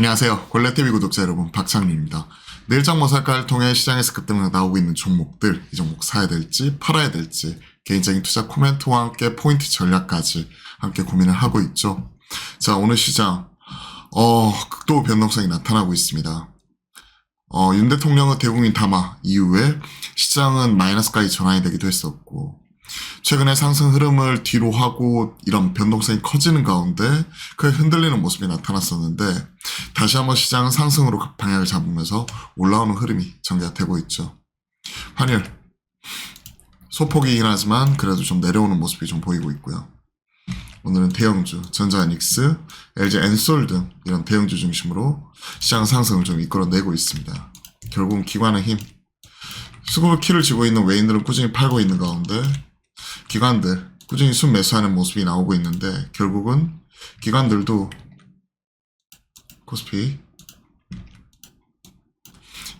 안녕하세요. 권레TV 구독자 여러분, 박창민입니다. 내일장 모살가를 통해 시장에서 급등으로 나오고 있는 종목들, 이 종목 사야 될지 팔아야 될지 개인적인 투자 코멘트와 함께 포인트 전략까지 함께 고민을 하고 있죠. 자, 오늘 시장 극도 변동성이 나타나고 있습니다. 윤 대통령의 대국민 담화 이후에 시장은 마이너스까지 전환이 되기도 했었고, 최근에 상승 흐름을 뒤로 하고 이런 변동성이 커지는 가운데 크게 흔들리는 모습이 나타났었는데, 다시 한번 시장은 상승으로 방향을 잡으면서 올라오는 흐름이 전개가 되고 있죠. 환율 소폭이긴 하지만 그래도 좀 내려오는 모습이 좀 보이고 있고요. 오늘은 대형주, 전자에닉스, LG 엔솔 등 이런 대형주 중심으로 시장 상승을 좀 이끌어내고 있습니다. 결국은 기관의 힘, 수급을 키를 쥐고 있는 외인들은 꾸준히 팔고 있는 가운데 기관들 꾸준히 순매수하는 모습이 나오고 있는데, 결국은 기관들도 코스피,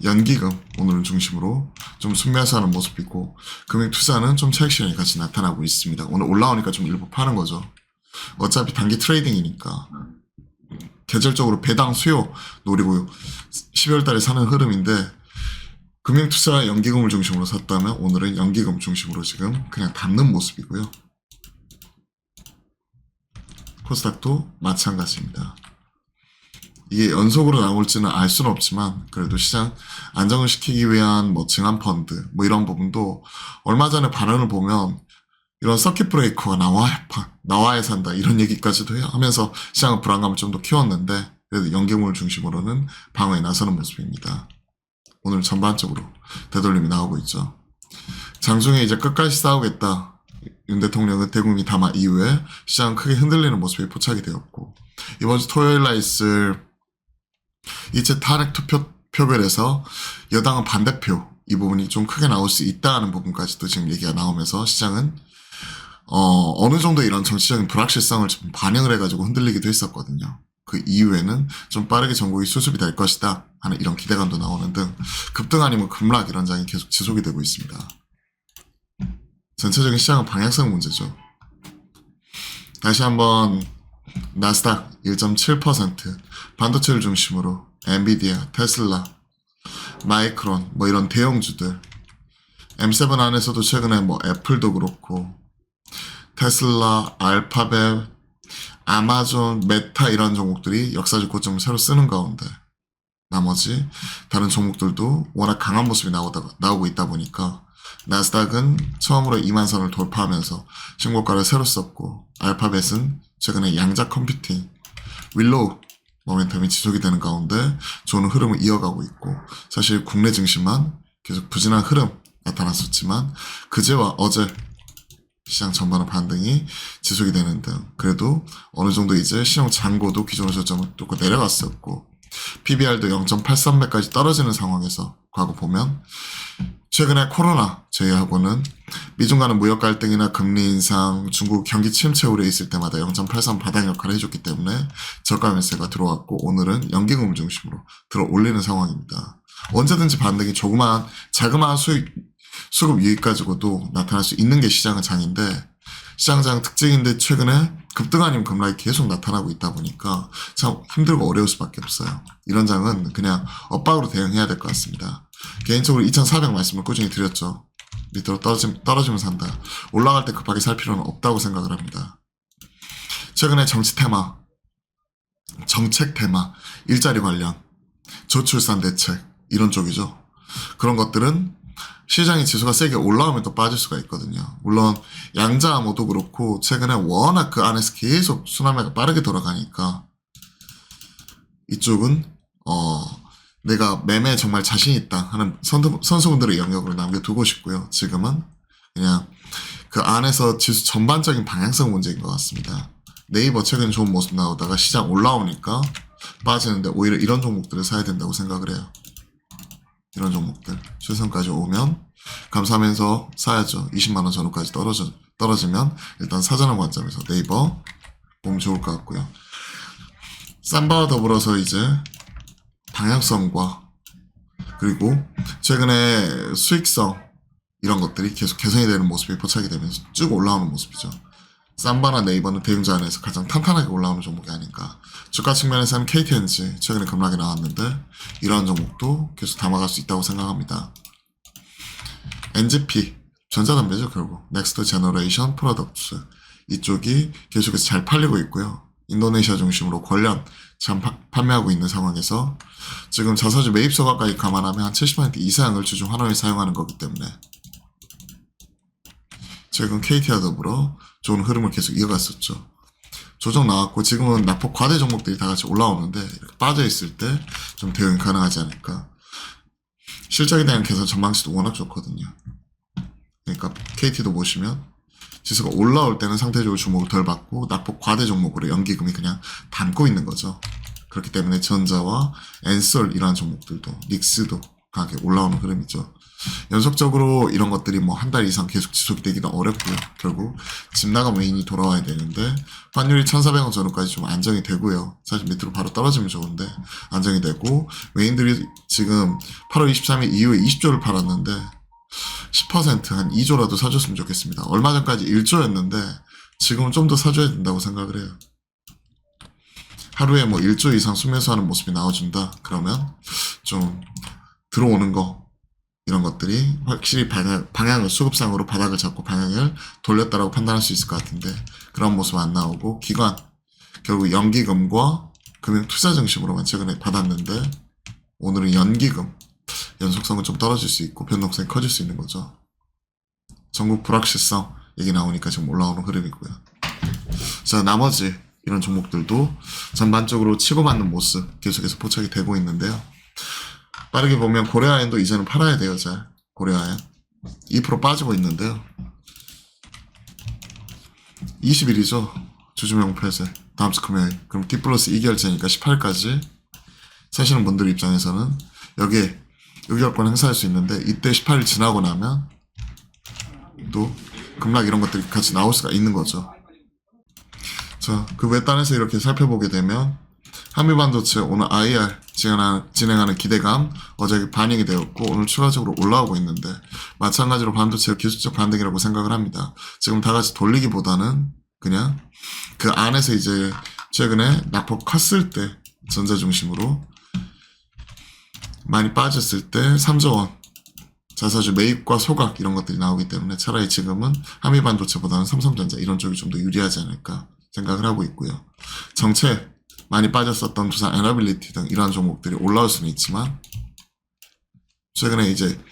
연기금 오늘은 중심으로 좀 순매수하는 모습이고, 금융투자는 좀 차익 실현이 같이 나타나고 있습니다. 오늘 올라오니까 좀 일부 파는 거죠. 어차피 단기 트레이딩이니까 계절적으로 배당 수요 노리고 12월 달에 사는 흐름인데, 금융투자 연기금을 중심으로 샀다면 오늘은 연기금 중심으로 지금 그냥 담는 모습이고요. 코스닥도 마찬가지입니다. 이게 연속으로 나올지는 알 수는 없지만 그래도 시장 안정을 시키기 위한 증한 펀드 이런 부분도 얼마 전에 반응을 보면 이런 서킷 브레이커가 나와야 산다 이런 얘기까지도 하면서 시장은 불안감을 좀 더 키웠는데, 그래도 연기금을 중심으로는 방어에 나서는 모습입니다. 오늘 전반적으로 되돌림이 나오고 있죠. 장중에 이제 끝까지 싸우겠다, 윤 대통령은 대국민 담화 이후에 시장은 크게 흔들리는 모습이 포착이 되었고, 이번 주 토요일 날 있을 이제 탄핵 표결에서 여당은 반대표 이 부분이 좀 크게 나올 수 있다는 부분까지도 지금 얘기가 나오면서 시장은 어느 정도 이런 정치적인 불확실성을 좀 반영을 해가지고 흔들리기도 했었거든요. 그 이후에는 좀 빠르게 전국이 수습이 될 것이다 하는 이런 기대감도 나오는 등 급등 아니면 급락 이런 장이 계속 지속이 되고 있습니다. 전체적인 시장은 방향성 문제죠. 다시 한번 나스닥 1.7%, 반도체를 중심으로 엔비디아, 테슬라, 마이크론 이런 대형주들, M7 안에서도 최근에 애플도 그렇고 테슬라, 알파벳, 아마존, 메타 이런 종목들이 역사적 고점을 새로 쓰는 가운데 나머지 다른 종목들도 워낙 강한 모습이 나오고 있다 보니까 나스닥은 처음으로 2만선을 돌파하면서 신고가를 새로 썼고, 알파벳은 최근에 양자 컴퓨팅, 윌로우 모멘텀이 지속이 되는 가운데 좋은 흐름을 이어가고 있고, 사실 국내 증시만 계속 부진한 흐름 나타났었지만 그제와 어제 시장 전반의 반등이 지속이 되는 등 그래도 어느 정도 이제 시장 잔고도 기존의 저점을 뚫고 내려갔었고, PBR도 0.83배까지 떨어지는 상황에서 과거 보면 최근에 코로나 제외하고는 미중 간의 무역 갈등이나 금리 인상, 중국 경기 침체 우려 있을 때마다 0.83 바닥 역할을 해줬기 때문에 저가 매수가 들어왔고, 오늘은 연기금을 중심으로 들어 올리는 상황입니다. 언제든지 반등이 자그마한 수급 유입 가지고도 나타날 수 있는 게 시장의 장인데, 시장장 특징인데 최근에 급등 아니면 급락이 계속 나타나고 있다 보니까 참 힘들고 어려울 수밖에 없어요. 이런 장은 그냥 엇박으로 대응해야 될 것 같습니다. 개인적으로 2,400 말씀을 꾸준히 드렸죠. 밑으로 떨어지면 산다. 올라갈 때 급하게 살 필요는 없다고 생각을 합니다. 최근에 정책 테마, 일자리 관련, 저출산 대책 이런 쪽이죠. 그런 것들은 시장이 지수가 세게 올라오면 또 빠질 수가 있거든요. 물론 양자 암호도 그렇고 최근에 워낙 그 안에서 계속 순환매가 빠르게 돌아가니까 이쪽은 내가 매매에 정말 자신 있다 하는 선수분들의 영역으로 남겨두고 싶고요. 지금은 그냥 그 안에서 지수 전반적인 방향성 문제인 것 같습니다. 네이버 최근 좋은 모습 나오다가 시장 올라오니까 빠지는데 오히려 이런 종목들을 사야 된다고 생각을 해요. 이런 종목들 최선까지 오면 감사하면서 사야죠. 20만원 전후까지 떨어지면 일단 사자는 관점에서 네이버 보면 좋을 것 같고요. 쌈바와 더불어서 이제 방향성과 그리고 최근에 수익성 이런 것들이 계속 개선이 되는 모습이 포착이 되면서 쭉 올라오는 모습이죠. 삼바나 네이버는 대응자 안에서 가장 탄탄하게 올라오는 종목이 아닌가. 주가 측면에서는 KTNG 최근에 급락이 나왔는데 이러한 종목도 계속 담아갈 수 있다고 생각합니다. NGP 전자담배죠 결국. 넥스트 제너레이션 프로덕트 이쪽이 계속해서 잘 팔리고 있고요. 인도네시아 중심으로 관련 참 판매하고 있는 상황에서 지금 자사주 매입 소각까지 감안하면 한 70% 이상을 주중 환원에 사용하는 거기 때문에 최근 KT와 더불어 좋은 흐름을 계속 이어갔었죠. 조정 나왔고 지금은 낙폭 과대 종목들이 다 같이 올라오는데 이렇게 빠져있을 때 좀 대응이 가능하지 않을까. 실적에 대한 개선 전망치도 워낙 좋거든요. 그러니까 KT도 보시면 지수가 올라올 때는 상대적으로 주목을 덜 받고 낙폭 과대 종목으로 연기금이 그냥 담고 있는 거죠. 그렇기 때문에 전자와 엔솔 이러한 종목들도 닉스도 강하게 올라오는 흐름이죠. 연속적으로 이런 것들이 뭐 한 달 이상 계속 지속이 되기는 어렵고요. 결국 집 나간 외인이 돌아와야 되는데 환율이 1,400원 전후까지 좀 안정이 되고요. 사실 밑으로 바로 떨어지면 좋은데 안정이 되고 외인들이 지금 8월 23일 이후에 20조를 팔았는데 10%한 2조라도 사줬으면 좋겠습니다. 얼마 전까지 1조였는데 지금은 좀 더 사줘야 된다고 생각을 해요. 하루에 뭐 1조 이상 순매수하는 모습이 나와준다. 그러면 좀 들어오는 거 이런 것들이 확실히 방향을 수급상으로 바닥을 잡고 방향을 돌렸다라고 판단할 수 있을 것 같은데 그런 모습 안 나오고 기관 결국 연기금과 금융투자 중심으로만 최근에 받았는데 오늘은 연기금 연속성은 좀 떨어질 수 있고 변동성이 커질 수 있는 거죠. 전국 불확실성 얘기 나오니까 지금 올라오는 흐름이고요. 자, 나머지 이런 종목들도 전반적으로 치고받는 모습 계속해서 포착이 되고 있는데요. 빠르게 보면 고려아연도 이제는 팔아야 돼요. 잘 고려아연 2% 빠지고 있는데요. 20일이죠. 주주명 폐쇄 다음 주 금요일. 그럼 D 플러스 2개월째니까 18일까지 사시는 분들 입장에서는 여기에 의결권 행사할 수 있는데 이때 18일 지나고 나면 또 급락 이런 것들이 같이 나올 수가 있는 거죠. 자, 그 외딴에서 이렇게 살펴보게 되면 한미반도체 오늘 IR 진행하는 기대감 어제 반영이 되었고 오늘 추가적으로 올라오고 있는데 마찬가지로 반도체가 기술적 반등이라고 생각을 합니다. 지금 다 같이 돌리기보다는 그냥 그 안에서 이제 최근에 낙폭 컸을 때 전자 중심으로 많이 빠졌을 때 3조 원 자사주 매입과 소각 이런 것들이 나오기 때문에 차라리 지금은 한미반도체보다는 삼성전자 이런 쪽이 좀 더 유리하지 않을까 생각을 하고 있고요. 정책 많이 빠졌었던 두산 에너빌리티 등 이러한 종목들이 올라올 수는 있지만 최근에 이제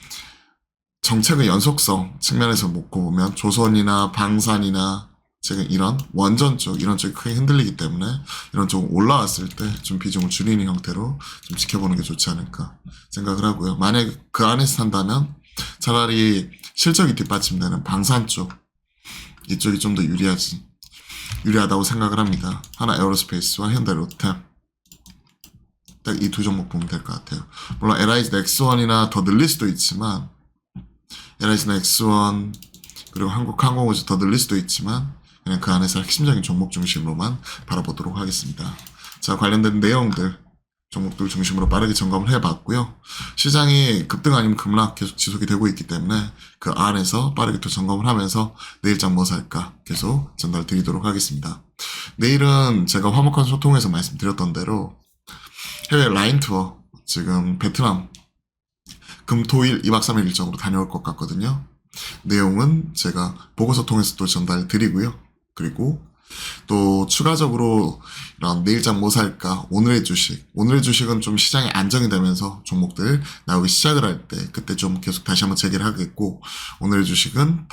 정책의 연속성 측면에서 놓고 보면 조선이나 방산이나 지금 이런 원전 쪽 이런 쪽이 크게 흔들리기 때문에 이런 쪽 올라왔을 때 좀 비중을 줄이는 형태로 좀 지켜보는 게 좋지 않을까 생각을 하고요. 만약에 그 안에서 산다면 차라리 실적이 뒷받침되는 방산 쪽 이쪽이 좀 더 유리하다고 생각을 합니다. 하나 에어로스페이스와 현대로템 딱 이 두 종목 보면 될 것 같아요. 물론 LIG 넥스원이나 더 늘릴 수도 있지만 LIG 넥스원 그리고 한국항공우주 더 늘릴 수도 있지만 그냥 그 안에서 핵심적인 종목 중심으로만 바라보도록 하겠습니다. 자, 관련된 내용들 종목들 중심으로 빠르게 점검을 해봤고요. 시장이 급등 아니면 급락 계속 지속이 되고 있기 때문에 그 안에서 빠르게 또 점검을 하면서 내일장 뭐 살까 계속 전달 드리도록 하겠습니다. 내일은 제가 화목한 소통에서 말씀드렸던 대로 해외 라인 투어 지금 베트남 금토일 2박 3일 일정으로 다녀올 것 같거든요. 내용은 제가 보고서 통해서 또 전달 드리고요. 그리고 또 추가적으로 이런 내일장 뭐 살까 오늘의 주식은 좀 시장이 안정이 되면서 종목들 나오기 시작을 할 때 그때 좀 계속 다시 한번 재개를 하겠고 오늘의 주식은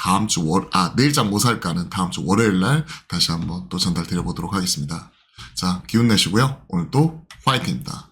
내일장 뭐 살까는 다음 주 월요일 날 다시 한번 또 전달 드려보도록 하겠습니다. 자, 기운 내시고요. 오늘 또 화이팅입니다.